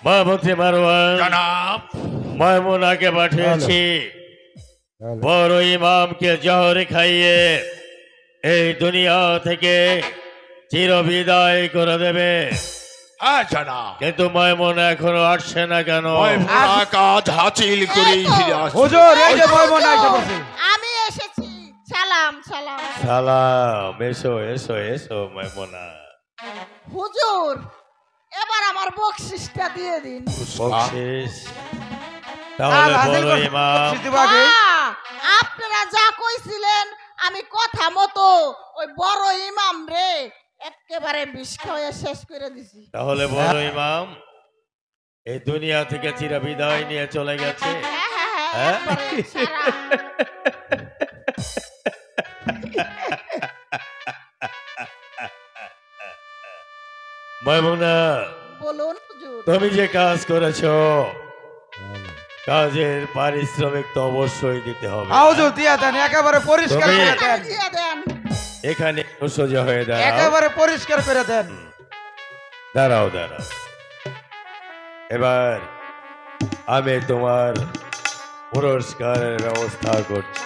মহামন্ত্রী মারওয়ান জনাব মাইমুনাকে পাঠিয়েছি বড় ইমামকে জহর খাইয়ে এই দুনিয়া থেকে চিরবিদায় করে দেবে। হ্যাঁ জনাব, কিন্তু মাইমুনা এখনো আসছে না কেন? কাজ হাসিল করেই ফিরে আসছে। হুজুর এই যে মাইমুনা এসে পড়ছে। আমি এসেছি। সালাম সালাম সালাম, এসো এসো এসো মাইমুনা। হুজুর, এবার আমার বকশিসটা দিয়ে দিন। বকশিস? তাহলে বড় ইমাম আপনারা যা কইছিলেন আমি কথা মতো ওই বড় ইমাম রে একেবারে বিষ খাওয়া শেষ করে দিছি। তাহলে বড় ইমাম এই দুনিয়া থেকে চিরবিদায় নিয়ে চলে গেছে। হ্যাঁ, একবারে সারা। মাইমুনা, বলুন হুজুর। তুমি যে কাজ করেছো কাজের পারিশ্রমিক তো অবশ্যই দিতে হবে। হুজুর দিয়া দেন, একেবারে পরিষ্কার করে দেন। দিয়ে দেন। এখানে সোজা হয়ে দাঁড়াও। একেবারে পরিষ্কার করে দেন। দাঁড়াও দাঁড়াও। এবার আমি তোমার পুরস্কারের ব্যবস্থা করছি।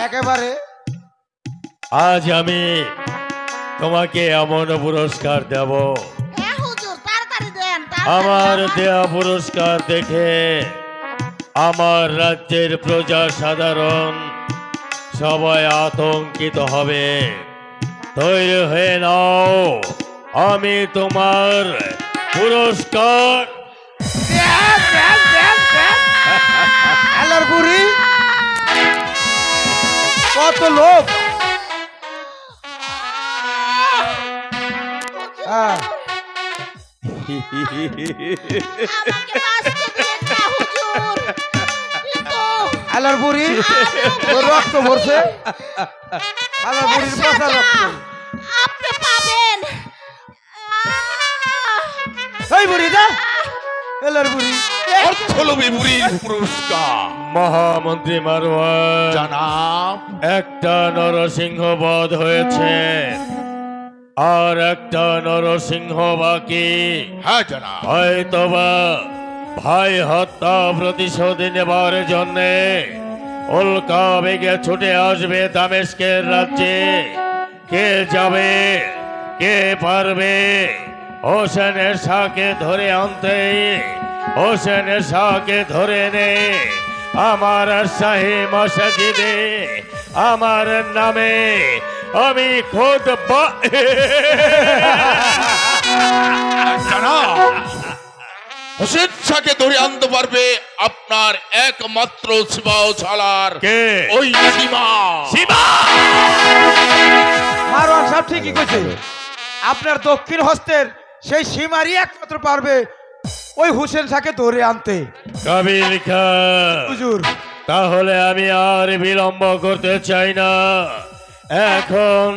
একেবারে আজ আমি তোমাকে এমন পুরস্কার দেব, হ্যাঁ হুজুর, তাড়াতাড়ি দেন। আমার দেয়া পুরস্কার দেখে আমার রাজ্যের প্রজা সাধারণ সবাই আতঙ্কিত হবে। তৈরি হয়ে নাও, আমি তোমার পুরস্কার। আল্লাহর বুড়ি কত লোক। আমাকে বাঁচতে দিন না হুজুর। কিন্তু আল্লাহর বুড়ি ওর রক্ত ভরছে। আল্লাহর বুড়ির পচা রক্ত। আপনি পাবেন। এই বুড়ি দা, আল্লাহর বুড়ি অর্থলোভী বুড়ির পুরস্কার। মহামন্ত্রী মারওয়ান, জনাব একটা নরসিংহ বধ হয়েছে আর একটা নরসিংহ বাকি। হ্যাঁ জনাব, হয়তোবা ভাই হত্যা প্রতিশোধ নেবার জন্যে উল্কা বেগে ছুটে আসবে দামেস্কের রাজ্যে। কে যাবে, কে পারবে হোসেনের শাহকে ধরে আনতে? হোসেনের শাহকে ধরে নে আমার শাহী মসজিদে আমার নামে আমি খোদ জনাব হোসেন শাহকে ধরে আনতে পারবে আপনার একমাত্র সীমাও ছাড়ার কে? ওই সীমা। মারওয়ান সাহেব ঠিকই কইছে। আপনার দক্ষিণ হস্তের সেই সীমারই একমাত্র পারবে ওই হোসেন শাহকে ধরে আনতে। কাবিল খান, হুজুর তাহলে আমি আর বিলম্ব করতে চাই না। এখন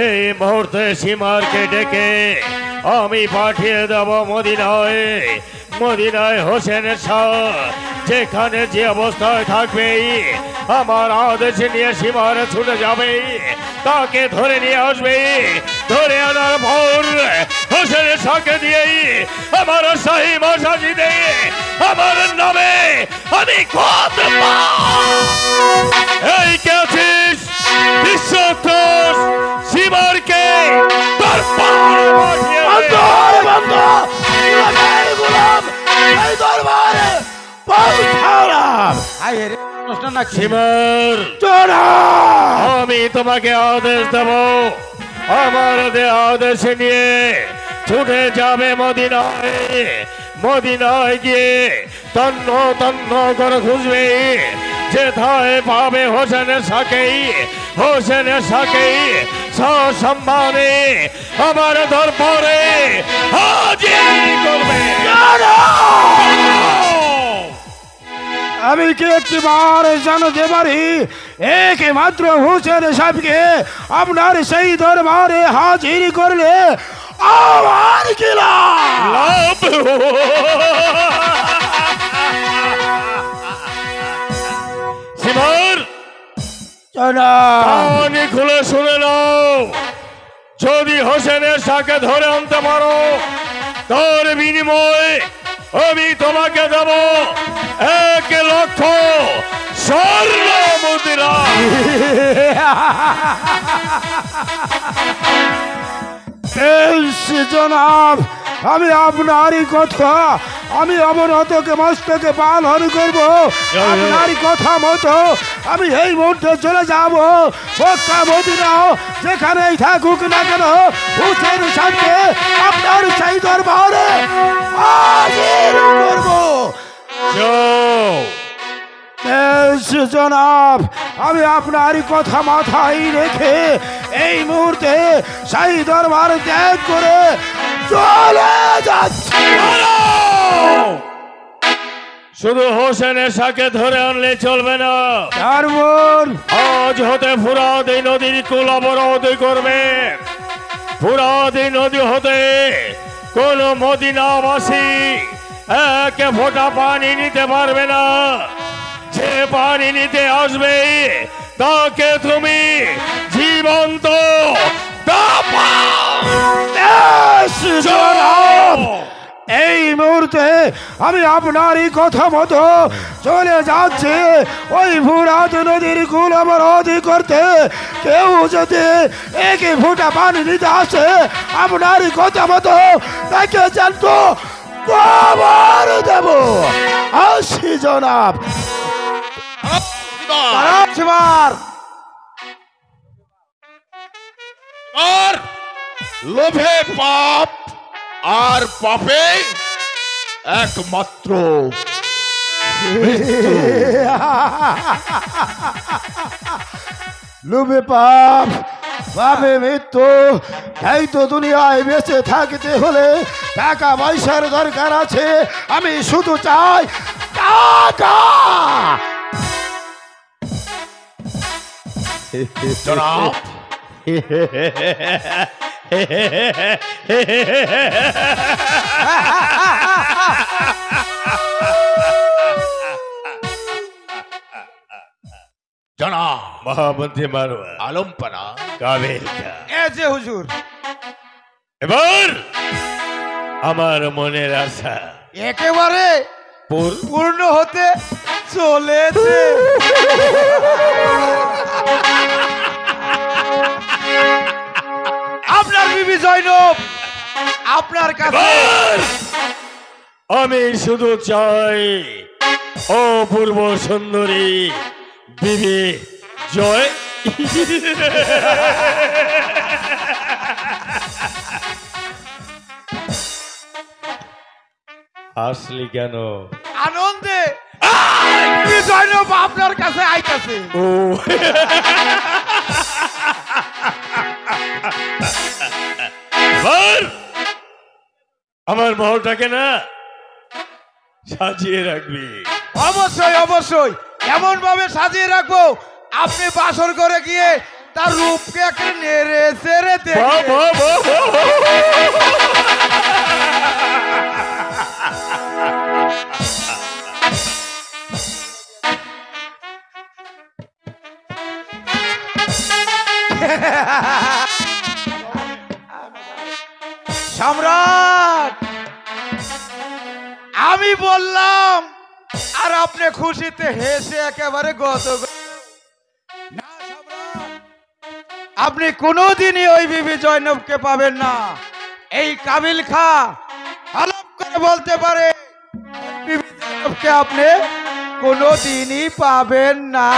এই মুহূর্তে সীমারকে ডেকে আমি পাঠিয়ে দেব মদিনায়। মদিনায় হোসেনের শাহ যেখানে যে অবস্থায় থাকবে আমার আদেশ নিয়ে সীমারে ছুটে যাবে, তাকে ধরে নিয়ে আসবে। ধরে আনার পর হোসেনের শাহকে দিয়েই আমার শাহী মসজিদে আমার নামে আমি খোদ এই কে আছিস বিশ্বস্তর সীমারকে তার পাহাড়ে পাঠিয়ে সীমার আমি তোমাকে আদেশ দেব, আমার আদেশ নিয়ে ছুটে যাবে মদিনায়। মদিনায় গিয়ে তন্ন তন্ন করে খুঁজবে, যেথায় পাবে হোসেনের শাহকেই। হোসেনের শাহকেই সসম্মানে আমার দরবারে হাজির করবে। আমি কি একটিবার জানতে পারি একমাত্র হোসেন সাহেবকে আপনার সেই দরবারে হাজির করলে আমার কি লাভ? সীমার জনাব কানে খুলে শুনে নাও, যদি হোসেনের শাকে ধরে আনতে পারো তার বিনিময়ে আমি তোমাকে দেব 1,00,000 স্বর্ণ মুদ্রা। বেশ জনাব, আমি আপনারই কথা আমি অবনতকে মস্তকে পালন করব। আপনারই কথা মতো আমি এই মুহূর্তে চলে যাব মক্কা মদিনা, যেখানেই থাকুক না কেন হুসেন সাহেবকে আপনার সেই দরবারে হাজির করব। যাও। বেশ জনাব, আমি আপনারই কথা মাথায় রেখে এই মুহূর্তে সেই দরবার ত্যাগ করে চলে যাচ্ছি। শুধু হোসেনের শাকে ধরে আনলে চলবে না, চারমন আজ হতে ফুরাত এই নদীর কুল অবরোধ করবে। ফুরাত এই নদী হতে কোন মদিনাবাসী এক ফোঁটা পানি নিতে পারবে না। যে পানি নিতে আসবে তাকে তুমি জীবন্ত বেশ জনাব, এই মুহূর্তে আমি আপনারই কথা মতো চলে যাচ্ছি ওই ফুরাত নদীর কুল অবরোধ করতে। কেউ যদি এক ফোঁটা পানি নিতে আসে আপনারই কথা মতো তাকে জানতো কবর দেব। আসি জনাব। শিমার আর লোভে পাপ, আর পাপে একমাত্র লোভে পাপ, পাপে মৃত্যু। তাই তো দুনিয়ায় বেঁচে থাকতে হলে টাকা পয়সার দরকার আছে। আমি শুধু চাই টাকা। জনাব, জনাব মহামন্ত্রী মারোয়া আলমপাড়া কাবের এ যে হুজুর, এবার আমার মনের আশা একেবারে পূর্ণ পূর্ণ হতে চলেছে। আপনার বিবি জয়নব আপনার কাছে এবার আমি শুধু চাই অপূর্ব সুন্দরী বিবি জয় হাসলি কেন? আনন্দে বিবি জয়নব আপনার কাছে আইতাছে। ও এবার আমার মহলটাকে না সাজিয়ে রাখবি। অবশ্যই অবশ্যই এমন ভাবে সাজিয়ে রাখবো আপনি বাসর করে গিয়ে তার রূপকে একটা নেড়ে চেড়ে বাহ, দেখবেন। বাহ, বাহ, বাহ। সম্রাট, আমি বললাম আর আপনি খুশিতে হেসে একেবারে গত। না সম্রাট, আপনি কোনোদিনই ওই বিবি জয়নবকে পাবেন না। এই কাবিল খা আলাপ করে বলতে পারে বিবি জয়নবকে আপনি কোনোদিনই পাবেন না।